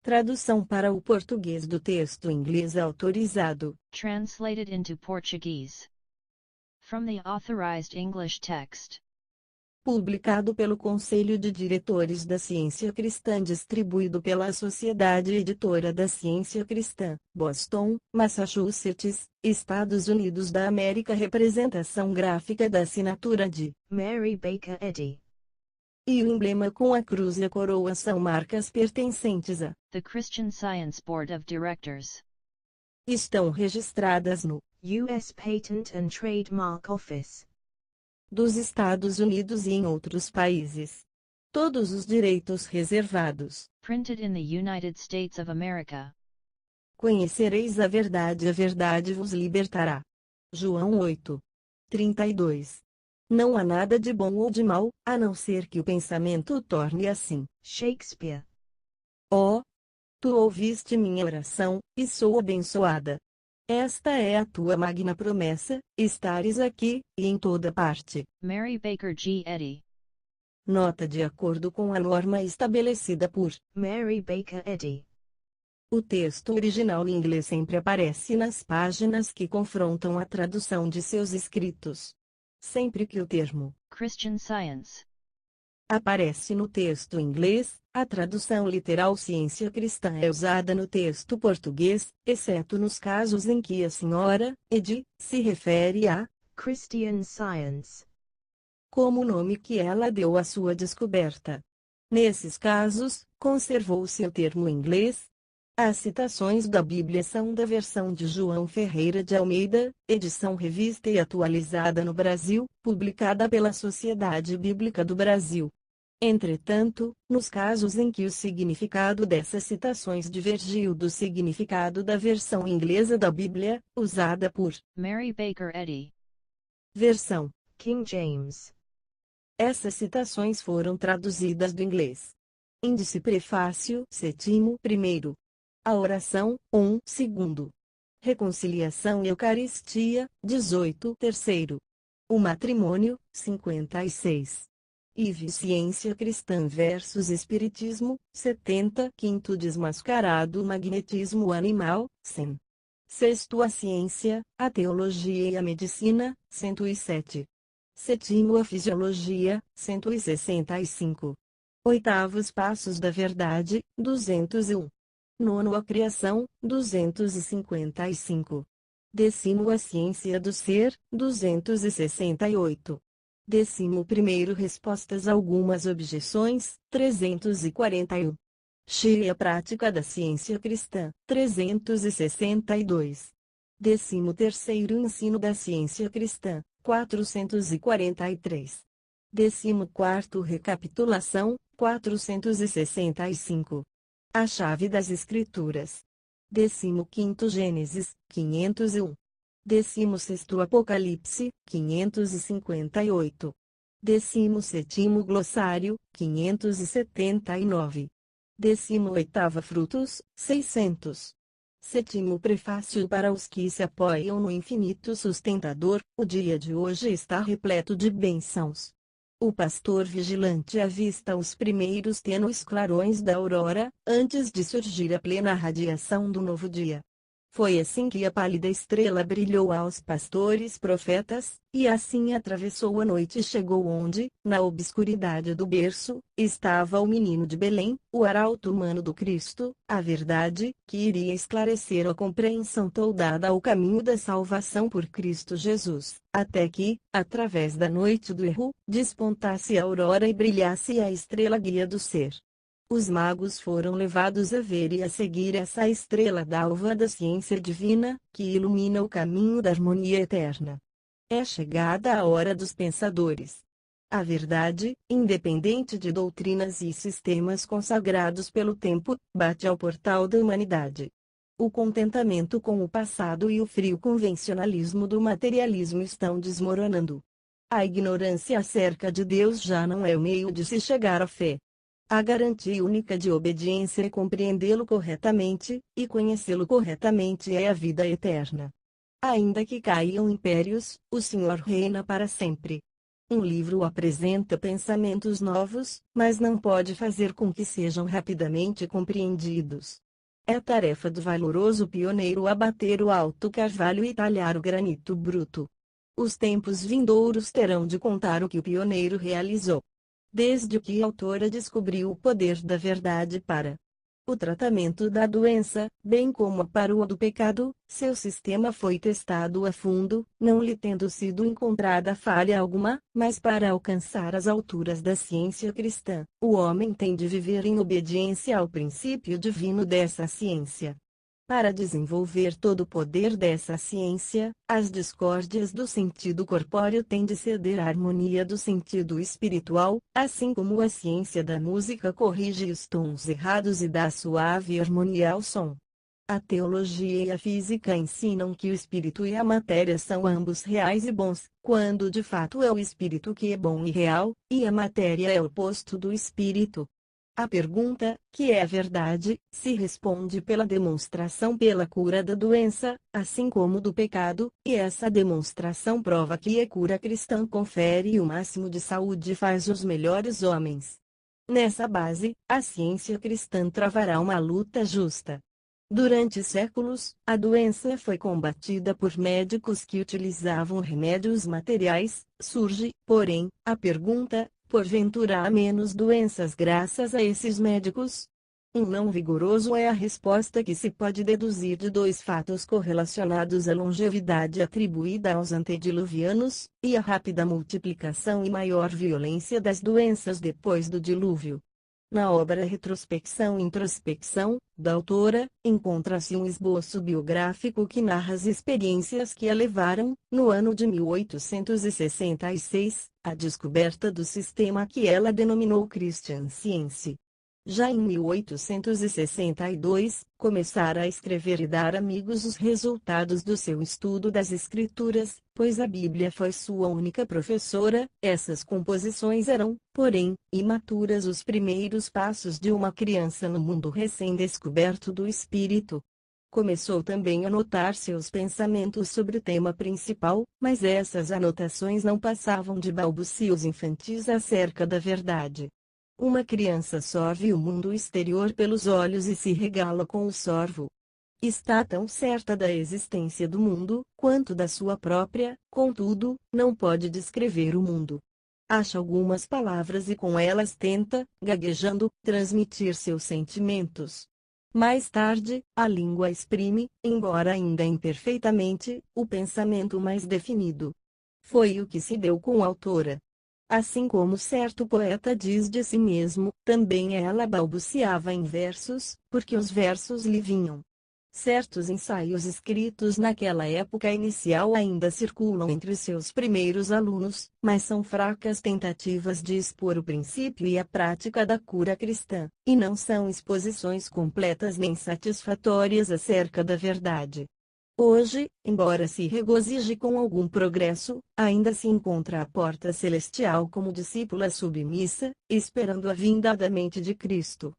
Tradução para o português do texto inglês autorizado. Translated into Portuguese. From the authorized English text. Publicado pelo Conselho de Diretores da Ciência Cristã, distribuído pela Sociedade Editora da Ciência Cristã, Boston, Massachusetts, Estados Unidos da América. Representação gráfica da assinatura de Mary Baker Eddy. E o emblema com a cruz e a coroa são marcas pertencentes a The Christian Science Board of Directors. Estão registradas no U.S. Patent and Trademark Office dos Estados Unidos e em outros países. Todos os direitos reservados. Printed in the United States of America. Conhecereis a verdade vos libertará. João 8:32. Não há nada de bom ou de mal, a não ser que o pensamento o torne assim. Shakespeare. Ó, tu ouviste minha oração, e sou abençoada. Esta é a tua magna promessa, estares aqui, e em toda parte. Mary Baker G. Eddy. Nota de acordo com a norma estabelecida por Mary Baker Eddy. O texto original em inglês sempre aparece nas páginas que confrontam a tradução de seus escritos. Sempre que o termo Christian Science aparece no texto inglês, a tradução literal ciência cristã é usada no texto português, exceto nos casos em que a senhora Eddy se refere a Christian Science como o nome que ela deu à sua descoberta. Nesses casos, conservou-se o termo inglês. As citações da Bíblia são da versão de João Ferreira de Almeida, edição revista e atualizada no Brasil, publicada pela Sociedade Bíblica do Brasil. Entretanto, nos casos em que o significado dessas citações divergiu do significado da versão inglesa da Bíblia, usada por Mary Baker Eddy. Versão King James. Essas citações foram traduzidas do inglês. Índice Prefácio 7º. A oração 1º. Reconciliação e Eucaristia 18º. O matrimônio 56. IV Ciência Cristã versus Espiritismo 70. Desmascarado o magnetismo animal 100. Sexto A Ciência, a Teologia e a Medicina 107. Sétimo A Fisiologia 165. Oitavos Passos da Verdade 201. Nono A Criação 255. Décimo A Ciência do Ser 268. 11º Respostas a algumas objeções 341. Cheia Prática da Ciência Cristã 362. 13º Ensino da Ciência Cristã 443. 14º Recapitulação 465. A Chave das Escrituras. 15º Gênesis 501. 16º Apocalipse 558. 17º Glossário 579. 18º Frutos 600. Sétimo Prefácio para os que se apoiam no infinito sustentador. O dia de hoje está repleto de bênçãos. O pastor vigilante avista os primeiros tênues clarões da aurora, antes de surgir a plena radiação do novo dia. Foi assim que a pálida estrela brilhou aos pastores profetas, e assim atravessou a noite e chegou onde, na obscuridade do berço, estava o menino de Belém, o arauto humano do Cristo, a verdade, que iria esclarecer a compreensão toldada ao caminho da salvação por Cristo Jesus, até que, através da noite do erro, despontasse a aurora e brilhasse a estrela guia do ser. Os magos foram levados a ver e a seguir essa estrela d'alva da ciência divina, que ilumina o caminho da harmonia eterna. É chegada a hora dos pensadores. A verdade, independente de doutrinas e sistemas consagrados pelo tempo, bate ao portal da humanidade. O contentamento com o passado e o frio convencionalismo do materialismo estão desmoronando. A ignorância acerca de Deus já não é o meio de se chegar à fé. A garantia única de obediência é compreendê-lo corretamente, e conhecê-lo corretamente é a vida eterna. Ainda que caiam impérios, o Senhor reina para sempre. Um livro apresenta pensamentos novos, mas não pode fazer com que sejam rapidamente compreendidos. É tarefa do valoroso pioneiro abater o alto carvalho e talhar o granito bruto. Os tempos vindouros terão de contar o que o pioneiro realizou. Desde que a autora descobriu o poder da verdade para o tratamento da doença, bem como para o do pecado, seu sistema foi testado a fundo, não lhe tendo sido encontrada falha alguma, mas para alcançar as alturas da ciência cristã, o homem tem de viver em obediência ao princípio divino dessa ciência. Para desenvolver todo o poder dessa ciência, as discórdias do sentido corpóreo têm de ceder à harmonia do sentido espiritual, assim como a ciência da música corrige os tons errados e dá suave harmonia ao som. A teologia e a física ensinam que o espírito e a matéria são ambos reais e bons, quando de fato é o espírito que é bom e real, e a matéria é o oposto do espírito. A pergunta, que é a verdade, se responde pela demonstração pela cura da doença, assim como do pecado, e essa demonstração prova que a cura cristã confere o máximo de saúde e faz os melhores homens. Nessa base, a ciência cristã travará uma luta justa. Durante séculos, a doença foi combatida por médicos que utilizavam remédios materiais. Surge, porém, a pergunta: porventura há menos doenças graças a esses médicos? Um não vigoroso é a resposta que se pode deduzir de dois fatos correlacionados: a longevidade atribuída aos antediluvianos, e a rápida multiplicação e maior violência das doenças depois do dilúvio. Na obra Retrospecção e Introspecção, da autora, encontra-se um esboço biográfico que narra as experiências que a levaram, no ano de 1866, à descoberta do sistema que ela denominou Christian Science. Já em 1862, começara a escrever e dar a amigos os resultados do seu estudo das Escrituras, pois a Bíblia foi sua única professora. Essas composições eram, porém, imaturas, os primeiros passos de uma criança no mundo recém-descoberto do Espírito. Começou também a anotar seus pensamentos sobre o tema principal, mas essas anotações não passavam de balbucios infantis acerca da verdade. Uma criança sorve o mundo exterior pelos olhos e se regala com o sorvo. Está tão certa da existência do mundo, quanto da sua própria, contudo, não pode descrever o mundo. Acha algumas palavras e com elas tenta, gaguejando, transmitir seus sentimentos. Mais tarde, a língua exprime, embora ainda imperfeitamente, o pensamento mais definido. Foi o que se deu com a autora. Assim como certo poeta diz de si mesmo, também ela balbuciava em versos, porque os versos lhe vinham. Certos ensaios escritos naquela época inicial ainda circulam entre seus primeiros alunos, mas são fracas tentativas de expor o princípio e a prática da cura cristã, e não são exposições completas nem satisfatórias acerca da verdade. Hoje, embora se regozije com algum progresso, ainda se encontra à porta celestial como discípula submissa, esperando a vinda da mente de Cristo.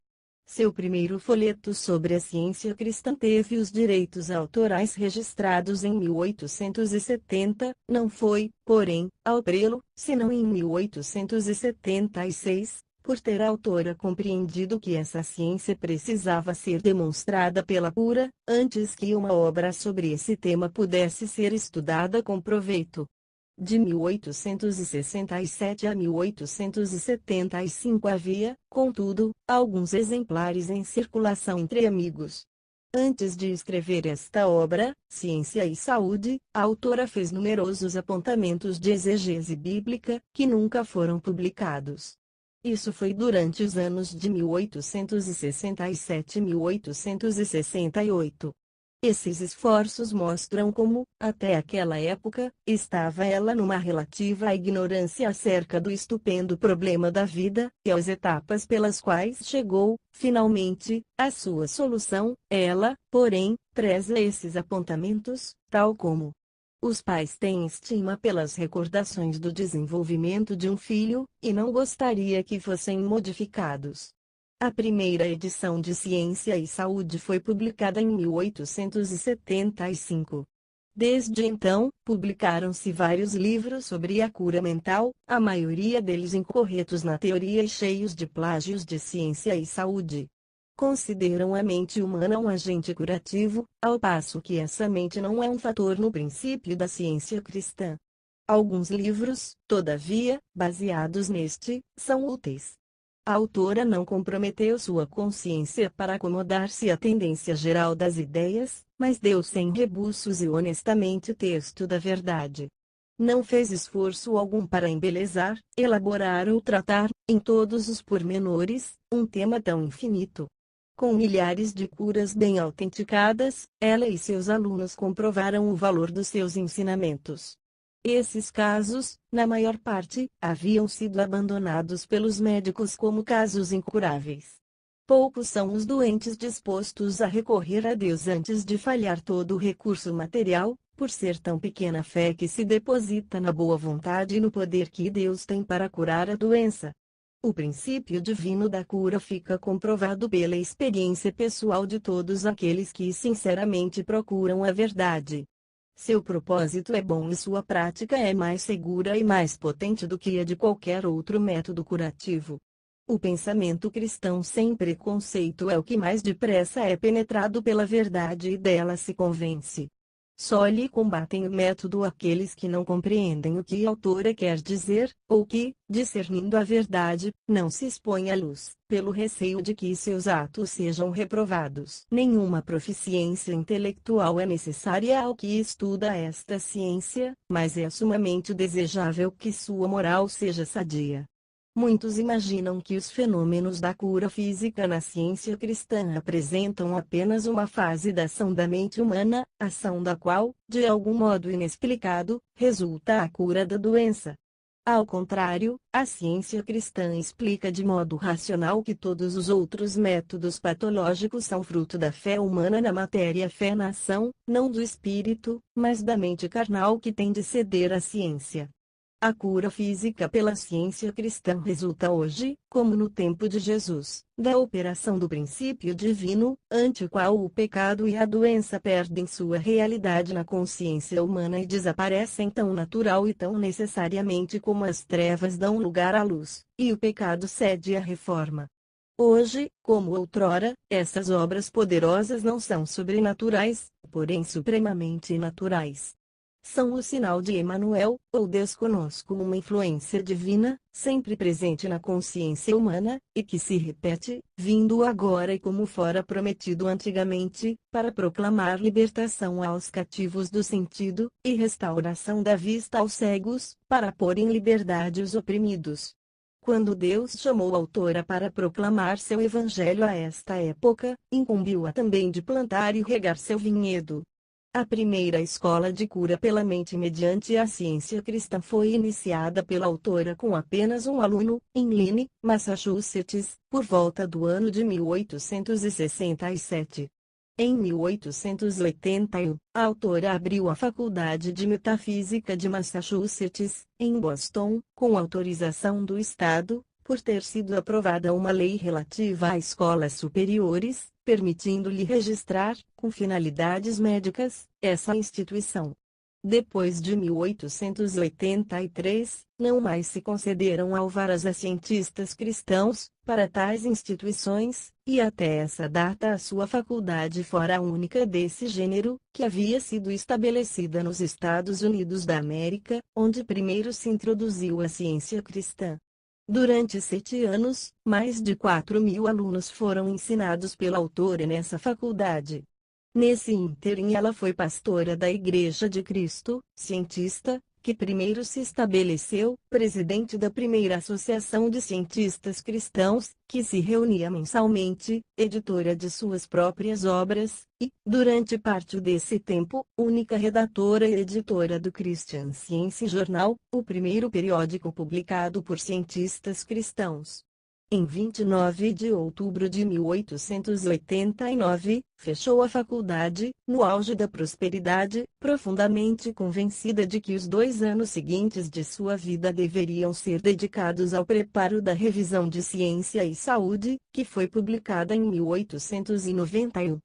Seu primeiro folheto sobre a ciência cristã teve os direitos autorais registrados em 1870, não foi, porém, ao prelo, senão em 1876, por ter a autora compreendido que essa ciência precisava ser demonstrada pela cura, antes que uma obra sobre esse tema pudesse ser estudada com proveito. De 1867 a 1875 havia, contudo, alguns exemplares em circulação entre amigos. Antes de escrever esta obra, Ciência e Saúde, a autora fez numerosos apontamentos de exegese bíblica, que nunca foram publicados. Isso foi durante os anos de 1867 e 1868. Esses esforços mostram como, até aquela época, estava ela numa relativa ignorância acerca do estupendo problema da vida, e as etapas pelas quais chegou, finalmente, à sua solução. Ela, porém, preza esses apontamentos, tal como os pais têm estima pelas recordações do desenvolvimento de um filho, e não gostaria que fossem modificados. A primeira edição de Ciência e Saúde foi publicada em 1875. Desde então, publicaram-se vários livros sobre a cura mental, a maioria deles incorretos na teoria e cheios de plágios de ciência e saúde. Consideram a mente humana um agente curativo, ao passo que essa mente não é um fator no princípio da ciência cristã. Alguns livros, todavia, baseados neste, são úteis. A autora não comprometeu sua consciência para acomodar-se à tendência geral das ideias, mas deu sem rebuços e honestamente o texto da verdade. Não fez esforço algum para embelezar, elaborar ou tratar, em todos os pormenores, um tema tão infinito. Com milhares de curas bem autenticadas, ela e seus alunos comprovaram o valor dos seus ensinamentos. Esses casos, na maior parte, haviam sido abandonados pelos médicos como casos incuráveis. Poucos são os doentes dispostos a recorrer a Deus antes de falhar todo o recurso material, por ser tão pequena a fé que se deposita na boa vontade e no poder que Deus tem para curar a doença. O princípio divino da cura fica comprovado pela experiência pessoal de todos aqueles que sinceramente procuram a verdade. Seu propósito é bom e sua prática é mais segura e mais potente do que a de qualquer outro método curativo. O pensamento cristão sem preconceito é o que mais depressa é penetrado pela verdade e dela se convence. Só lhe combatem o método aqueles que não compreendem o que a autora quer dizer, ou que, discernindo a verdade, não se expõem à luz, pelo receio de que seus atos sejam reprovados. Nenhuma proficiência intelectual é necessária ao que estuda esta ciência, mas é sumamente desejável que sua moral seja sadia. Muitos imaginam que os fenômenos da cura física na ciência cristã apresentam apenas uma fase da ação da mente humana, ação da qual, de algum modo inexplicado, resulta a cura da doença. Ao contrário, a ciência cristã explica de modo racional que todos os outros métodos patológicos são fruto da fé humana na matéria, fé na ação, não do espírito, mas da mente carnal que tem de ceder à ciência. A cura física pela ciência cristã resulta hoje, como no tempo de Jesus, da operação do princípio divino, ante o qual o pecado e a doença perdem sua realidade na consciência humana e desaparecem tão natural e tão necessariamente como as trevas dão lugar à luz, e o pecado cede à reforma. Hoje, como outrora, essas obras poderosas não são sobrenaturais, porém supremamente naturais. São o sinal de Emanuel, ou Deus conosco, uma influência divina, sempre presente na consciência humana, e que se repete, vindo agora e como fora prometido antigamente, para proclamar libertação aos cativos do sentido, e restauração da vista aos cegos, para pôr em liberdade os oprimidos. Quando Deus chamou a autora para proclamar seu evangelho a esta época, incumbiu-a também de plantar e regar seu vinhedo. A primeira escola de cura pela mente mediante a ciência cristã foi iniciada pela autora com apenas um aluno, em Lynn, Massachusetts, por volta do ano de 1867. Em 1881, a autora abriu a Faculdade de Metafísica de Massachusetts, em Boston, com autorização do Estado, por ter sido aprovada uma lei relativa a escolas superiores, permitindo-lhe registrar, com finalidades médicas, essa instituição. Depois de 1883, não mais se concederam alvarás a cientistas cristãos, para tais instituições, e até essa data a sua faculdade fora a única desse gênero, que havia sido estabelecida nos Estados Unidos da América, onde primeiro se introduziu a ciência cristã. Durante 7 anos, mais de 4.000 alunos foram ensinados pela autora nessa faculdade. Nesse ínterim ela foi pastora da Igreja de Cristo, cientista, que primeiro se estabeleceu, presidente da primeira Associação de Cientistas Cristãos, que se reunia mensalmente, editora de suas próprias obras, e, durante parte desse tempo, única redatora e editora do Christian Science Journal, o primeiro periódico publicado por cientistas cristãos. Em 29 de outubro de 1889, fechou a faculdade, no auge da prosperidade, profundamente convencida de que os 2 anos seguintes de sua vida deveriam ser dedicados ao preparo da Revisão de Ciência e Saúde, que foi publicada em 1891.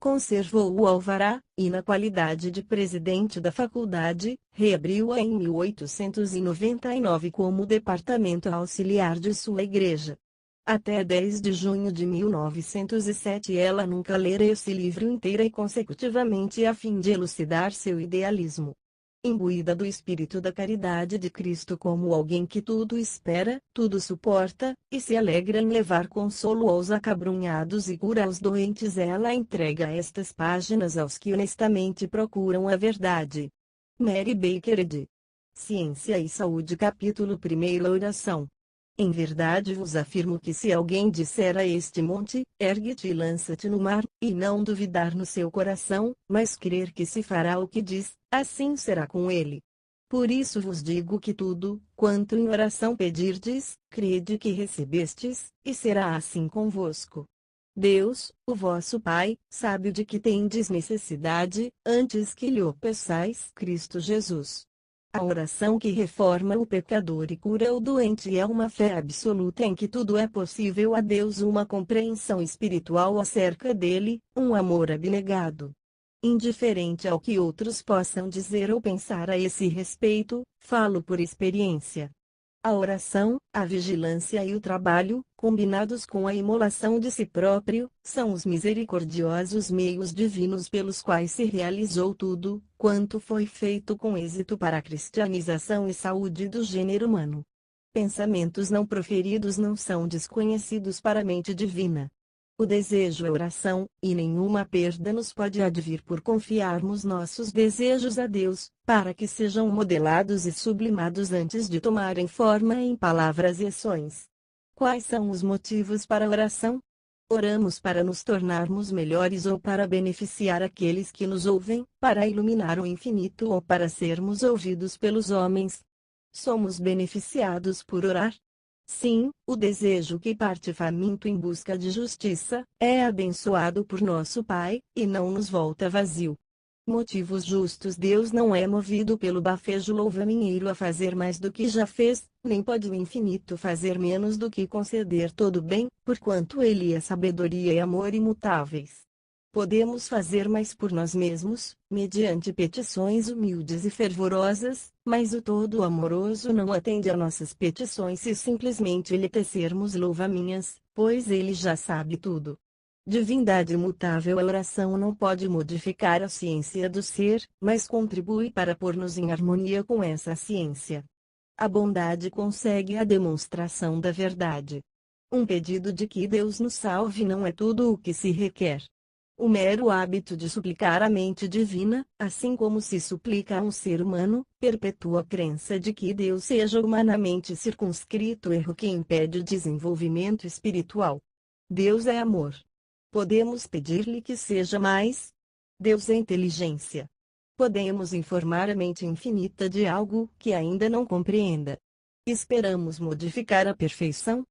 Conservou o alvará, e na qualidade de presidente da faculdade, reabriu-a em 1899 como departamento auxiliar de sua igreja. Até 10 de junho de 1907 ela nunca lera esse livro inteira e consecutivamente a fim de elucidar seu idealismo. Imbuída do espírito da caridade de Cristo como alguém que tudo espera, tudo suporta, e se alegra em levar consolo aos acabrunhados e cura aos doentes, ela entrega estas páginas aos que honestamente procuram a verdade. Mary Baker Eddy. Ciência e Saúde, capítulo 1, oração. Em verdade vos afirmo que se alguém disser a este monte, ergue-te e lança-te no mar, e não duvidar no seu coração, mas crer que se fará o que diz, assim será com ele. Por isso vos digo que tudo, quanto em oração pedirdes, crede que recebestes, e será assim convosco. Deus, o vosso Pai, sabe de que tendes necessidade, antes que lhe o peçais. Cristo Jesus. A oração que reforma o pecador e cura o doente é uma fé absoluta em que tudo é possível a Deus, uma compreensão espiritual acerca dele, um amor abnegado. Indiferente ao que outros possam dizer ou pensar a esse respeito, falo por experiência. A oração, a vigilância e o trabalho, combinados com a imolação de si próprio, são os misericordiosos meios divinos pelos quais se realizou tudo, quanto foi feito com êxito para a cristianização e saúde do gênero humano. Pensamentos não proferidos não são desconhecidos para a mente divina. O desejo é oração, e nenhuma perda nos pode advir por confiarmos nossos desejos a Deus, para que sejam modelados e sublimados antes de tomarem forma em palavras e ações. Quais são os motivos para a oração? Oramos para nos tornarmos melhores ou para beneficiar aqueles que nos ouvem, para iluminar o infinito ou para sermos ouvidos pelos homens. Somos beneficiados por orar? Sim, o desejo que parte faminto em busca de justiça, é abençoado por nosso Pai, e não nos volta vazio. Motivos justos. Deus não é movido pelo bafejo louvaminheiro a fazer mais do que já fez, nem pode o infinito fazer menos do que conceder todo bem, porquanto Ele é sabedoria e amor imutáveis. Podemos fazer mais por nós mesmos, mediante petições humildes e fervorosas, mas o todo amoroso não atende a nossas petições se simplesmente lhe tecermos louvaminhas, pois ele já sabe tudo. Divindade imutável. A oração não pode modificar a ciência do ser, mas contribui para pôr-nos em harmonia com essa ciência. A bondade consegue a demonstração da verdade. Um pedido de que Deus nos salve não é tudo o que se requer. O mero hábito de suplicar a mente divina, assim como se suplica a um ser humano, perpetua a crença de que Deus seja humanamente circunscrito, erro que impede o desenvolvimento espiritual. Deus é amor. Podemos pedir-lhe que seja mais? Deus é inteligência. Podemos informar a mente infinita de algo que ainda não compreenda. Esperamos modificar a perfeição?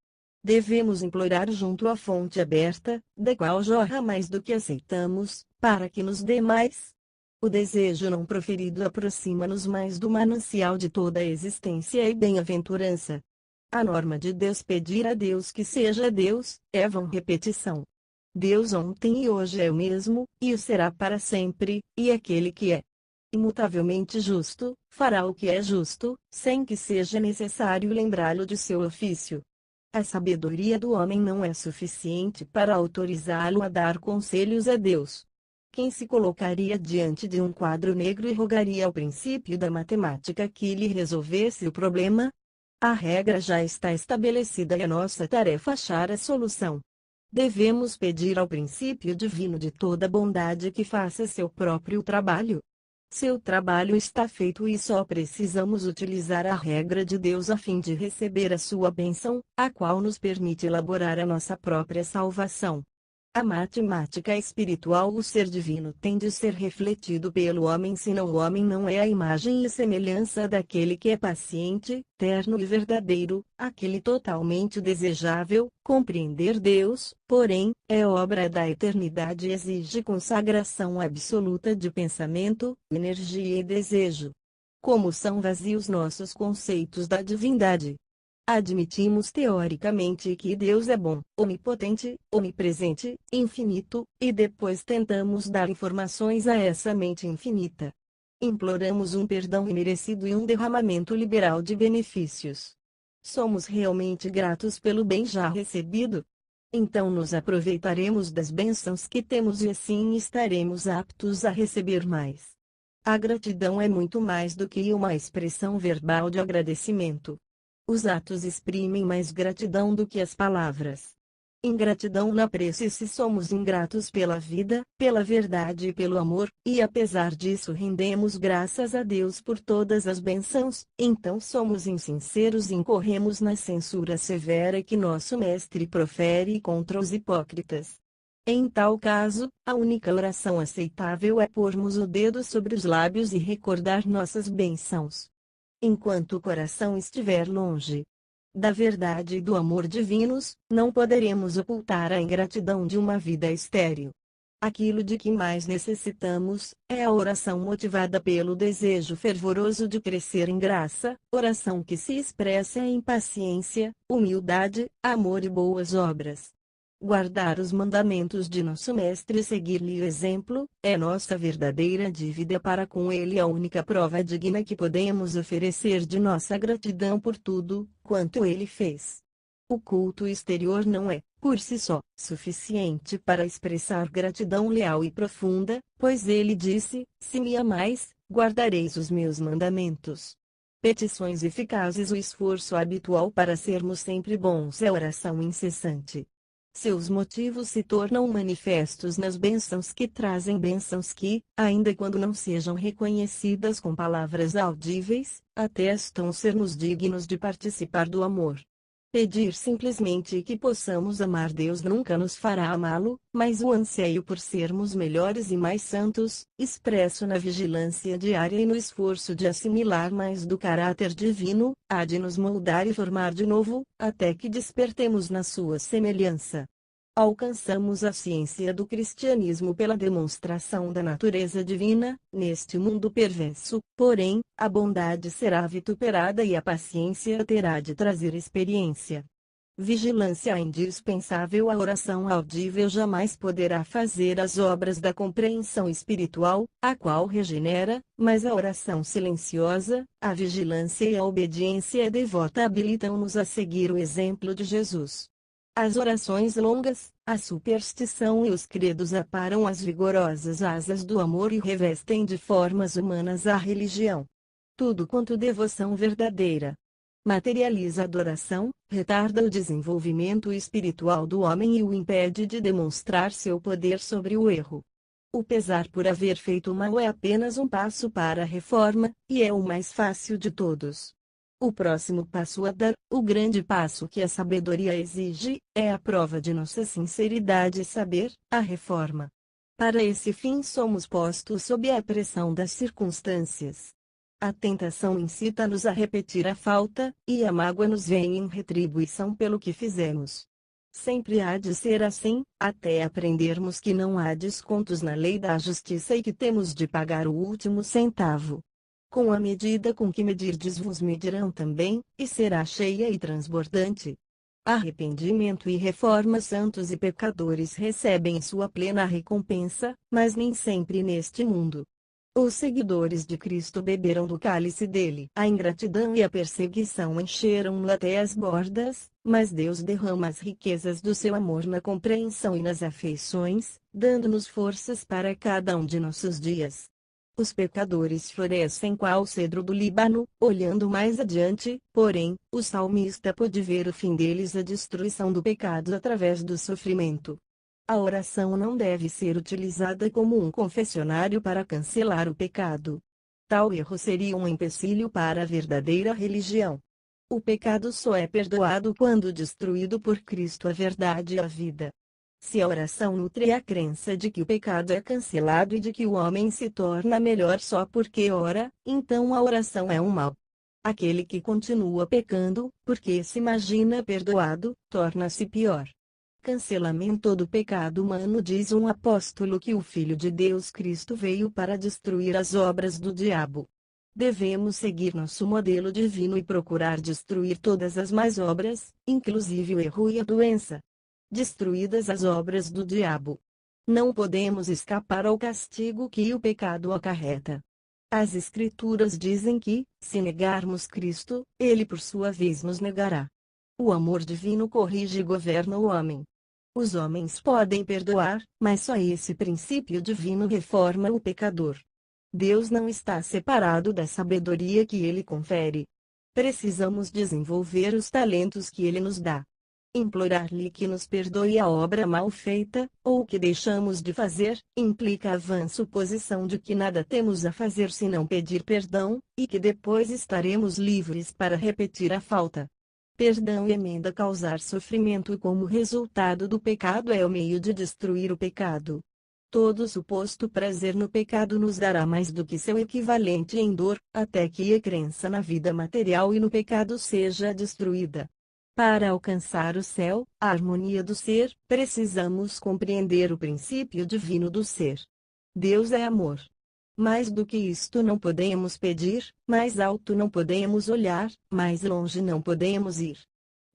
Devemos implorar junto à fonte aberta, da qual jorra mais do que aceitamos, para que nos dê mais. O desejo não proferido aproxima-nos mais do manancial de toda a existência e bem-aventurança. A norma de Deus pedir a Deus que seja Deus, é vã repetição. Deus ontem e hoje é o mesmo, e o será para sempre, e aquele que é imutavelmente justo, fará o que é justo, sem que seja necessário lembrá-lo de seu ofício. A sabedoria do homem não é suficiente para autorizá-lo a dar conselhos a Deus. Quem se colocaria diante de um quadro negro e rogaria ao princípio da matemática que lhe resolvesse o problema? A regra já está estabelecida e a nossa tarefa achar a solução. Devemos pedir ao princípio divino de toda bondade que faça seu próprio trabalho. Seu trabalho está feito e só precisamos utilizar a regra de Deus a fim de receber a sua bênção, a qual nos permite elaborar a nossa própria salvação. A matemática espiritual. O ser divino tem de ser refletido pelo homem, senão o homem não é a imagem e semelhança daquele que é paciente, terno e verdadeiro, aquele totalmente desejável. Compreender Deus, porém, é obra da eternidade e exige consagração absoluta de pensamento, energia e desejo. Como são vazios nossos conceitos da divindade! Admitimos teoricamente que Deus é bom, onipotente, onipresente, infinito, e depois tentamos dar informações a essa mente infinita. Imploramos um perdão imerecido e um derramamento liberal de benefícios. Somos realmente gratos pelo bem já recebido? Então nos aproveitaremos das bênçãos que temos e assim estaremos aptos a receber mais. A gratidão é muito mais do que uma expressão verbal de agradecimento. Os atos exprimem mais gratidão do que as palavras. Ingratidão na prece se somos ingratos pela vida, pela verdade e pelo amor, e apesar disso rendemos graças a Deus por todas as bênçãos, então somos insinceros e incorremos na censura severa que nosso mestre profere contra os hipócritas. Em tal caso, a única oração aceitável é pormos o dedo sobre os lábios e recordar nossas bênçãos. Enquanto o coração estiver longe da verdade e do amor divinos, não poderemos ocultar a ingratidão de uma vida estéril. Aquilo de que mais necessitamos é a oração motivada pelo desejo fervoroso de crescer em graça, oração que se expressa em paciência, humildade, amor e boas obras. Guardar os mandamentos de nosso Mestre e seguir-lhe o exemplo, é nossa verdadeira dívida para com ele, a única prova digna que podemos oferecer de nossa gratidão por tudo quanto ele fez. O culto exterior não é, por si só, suficiente para expressar gratidão leal e profunda, pois ele disse: se me amais, guardareis os meus mandamentos. Petições eficazes. O esforço habitual para sermos sempre bons é oração incessante. Seus motivos se tornam manifestos nas bênçãos que trazem, bênçãos que, ainda quando não sejam reconhecidas com palavras audíveis, atestam sermos dignos de participar do amor. Pedir simplesmente que possamos amar Deus nunca nos fará amá-lo, mas o anseio por sermos melhores e mais santos, expresso na vigilância diária e no esforço de assimilar mais do caráter divino, há de nos moldar e formar de novo, até que despertemos na sua semelhança. Alcançamos a ciência do cristianismo pela demonstração da natureza divina. Neste mundo perverso, porém, a bondade será vituperada e a paciência terá de trazer experiência. Vigilância é indispensável. A oração audível jamais poderá fazer as obras da compreensão espiritual, a qual regenera, mas a oração silenciosa, a vigilância e a obediência devota habilitam-nos a seguir o exemplo de Jesus. As orações longas, a superstição e os credos aparam as vigorosas asas do amor e revestem de formas humanas a religião. Tudo quanto devoção verdadeira materializa a adoração, retarda o desenvolvimento espiritual do homem e o impede de demonstrar seu poder sobre o erro. O pesar por haver feito mal é apenas um passo para a reforma, e é o mais fácil de todos. O próximo passo a dar, o grande passo que a sabedoria exige, é a prova de nossa sinceridade e saber, a reforma. Para esse fim somos postos sob a pressão das circunstâncias. A tentação incita-nos a repetir a falta, e a mágoa nos vem em retribuição pelo que fizemos. Sempre há de ser assim, até aprendermos que não há descontos na lei da justiça e que temos de pagar o último centavo. Com a medida com que medirdes vos medirão também, e será cheia e transbordante. Arrependimento e reforma. Santos e pecadores recebem sua plena recompensa, mas nem sempre neste mundo. Os seguidores de Cristo beberam do cálice dele. A ingratidão e a perseguição encheram-no até as bordas, mas Deus derrama as riquezas do seu amor na compreensão e nas afeições, dando-nos forças para cada um de nossos dias. Os pecadores florescem qual cedro do Líbano. Olhando mais adiante, porém, o salmista pôde ver o fim deles, a destruição do pecado através do sofrimento. A oração não deve ser utilizada como um confessionário para cancelar o pecado. Tal erro seria um empecilho para a verdadeira religião. O pecado só é perdoado quando destruído por Cristo a verdade e a vida. Se a oração nutre a crença de que o pecado é cancelado e de que o homem se torna melhor só porque ora, então a oração é um mal. Aquele que continua pecando, porque se imagina perdoado, torna-se pior. Cancelamento do pecado humano. Diz um apóstolo que o Filho de Deus Cristo veio para destruir as obras do diabo. Devemos seguir nosso modelo divino e procurar destruir todas as más obras, inclusive o erro e a doença. Destruídas as obras do diabo, não podemos escapar ao castigo que o pecado acarreta. As Escrituras dizem que, se negarmos Cristo, Ele por sua vez nos negará. O amor divino corrige e governa o homem. Os homens podem perdoar, mas só esse princípio divino reforma o pecador. Deus não está separado da sabedoria que Ele confere. Precisamos desenvolver os talentos que Ele nos dá. Implorar-lhe que nos perdoe a obra mal feita, ou o que deixamos de fazer, implica a vã suposição de que nada temos a fazer senão pedir perdão, e que depois estaremos livres para repetir a falta. Perdão emenda causar sofrimento e como resultado do pecado é o meio de destruir o pecado. Todo suposto prazer no pecado nos dará mais do que seu equivalente em dor, até que a crença na vida material e no pecado seja destruída. Para alcançar o céu, a harmonia do ser, precisamos compreender o princípio divino do ser. Deus é amor. Mais do que isto não podemos pedir, mais alto não podemos olhar, mais longe não podemos ir.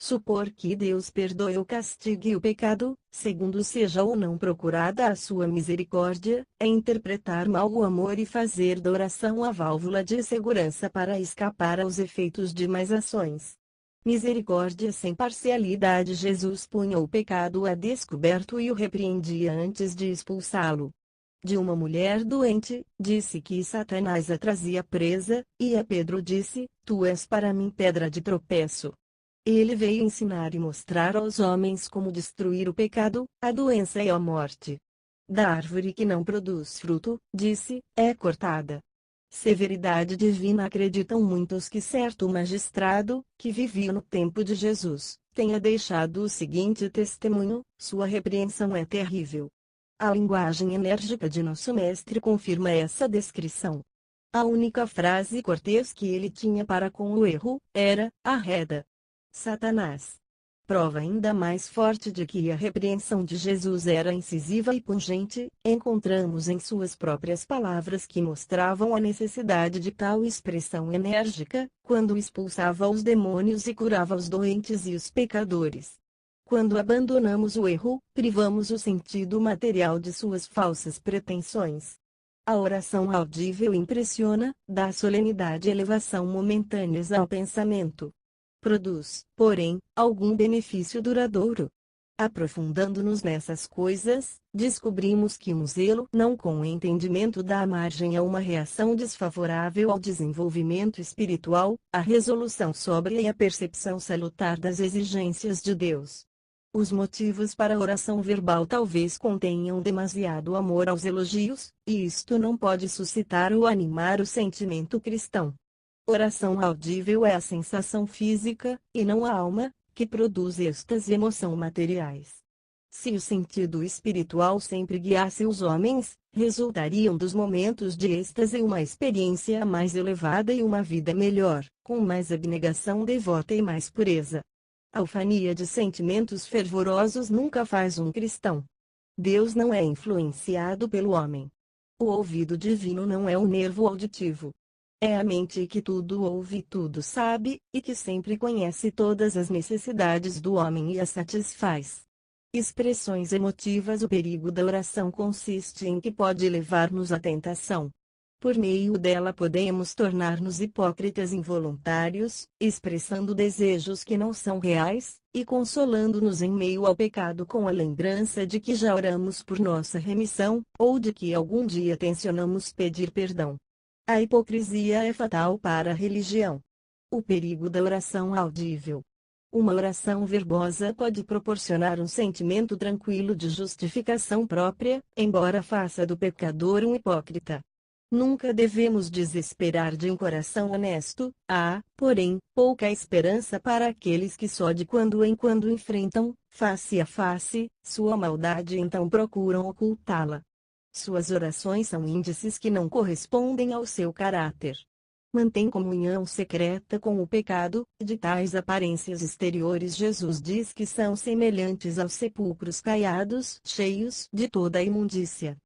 Supor que Deus perdoe ou castigue o pecado, segundo seja ou não procurada a sua misericórdia, é interpretar mal o amor e fazer da oração a válvula de segurança para escapar aos efeitos de más ações. Misericórdia sem parcialidade. Jesus punha o pecado a descoberto e o repreendia antes de expulsá-lo. De uma mulher doente, disse que Satanás a trazia presa, e a Pedro disse: Tu és para mim pedra de tropeço. Ele veio ensinar e mostrar aos homens como destruir o pecado, a doença e a morte. Da árvore que não produz fruto, disse, é cortada. Severidade divina. Acreditam muitos que certo magistrado, que vivia no tempo de Jesus, tenha deixado o seguinte testemunho: sua repreensão é terrível. A linguagem enérgica de nosso mestre confirma essa descrição. A única frase cortês que ele tinha para com o erro, era, arreda, Satanás. Prova ainda mais forte de que a repreensão de Jesus era incisiva e pungente, encontramos em suas próprias palavras que mostravam a necessidade de tal expressão enérgica, quando expulsava os demônios e curava os doentes e os pecadores. Quando abandonamos o erro, privamos o sentido material de suas falsas pretensões. A oração audível impressiona, dá solenidade e elevação momentâneas ao pensamento. Produz, porém, algum benefício duradouro. Aprofundando-nos nessas coisas, descobrimos que um zelo não com o entendimento dá margem a uma reação desfavorável ao desenvolvimento espiritual, a resolução sóbria e a percepção salutar das exigências de Deus. Os motivos para a oração verbal talvez contenham demasiado amor aos elogios, e isto não pode suscitar ou animar o sentimento cristão. Oração audível é a sensação física, e não a alma, que produz êxtase e emoção materiais. Se o sentido espiritual sempre guiasse os homens, resultariam dos momentos de êxtase uma experiência mais elevada e uma vida melhor, com mais abnegação devota e mais pureza. A ufania de sentimentos fervorosos nunca faz um cristão. Deus não é influenciado pelo homem. O ouvido divino não é um nervo auditivo. É a mente que tudo ouve e tudo sabe, e que sempre conhece todas as necessidades do homem e as satisfaz. Expressões emotivas. O perigo da oração consiste em que pode levar-nos à tentação. Por meio dela podemos tornar-nos hipócritas involuntários, expressando desejos que não são reais, e consolando-nos em meio ao pecado com a lembrança de que já oramos por nossa remissão, ou de que algum dia tencionamos pedir perdão. A hipocrisia é fatal para a religião. O perigo da oração audível. Uma oração verbosa pode proporcionar um sentimento tranquilo de justificação própria, embora faça do pecador um hipócrita. Nunca devemos desesperar de um coração honesto. Há, porém, pouca esperança para aqueles que só de quando em quando enfrentam, face a face, sua maldade e então procuram ocultá-la. Suas orações são índices que não correspondem ao seu caráter. Mantém comunhão secreta com o pecado, de tais aparências exteriores Jesus diz que são semelhantes aos sepulcros caiados, cheios de toda a imundícia.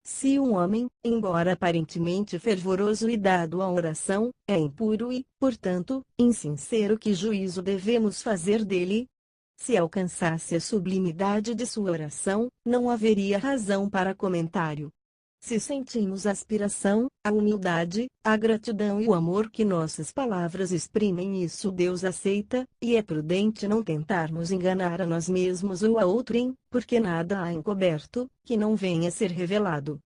Se um homem, embora aparentemente fervoroso e dado à oração, é impuro e, portanto, insincero, que juízo devemos fazer dele? Se alcançasse a sublimidade de sua oração, não haveria razão para comentário. Se sentimos a aspiração, a humildade, a gratidão e o amor que nossas palavras exprimem, isso Deus aceita, e é prudente não tentarmos enganar a nós mesmos ou a outrem, porque nada há encoberto, que não venha a ser revelado.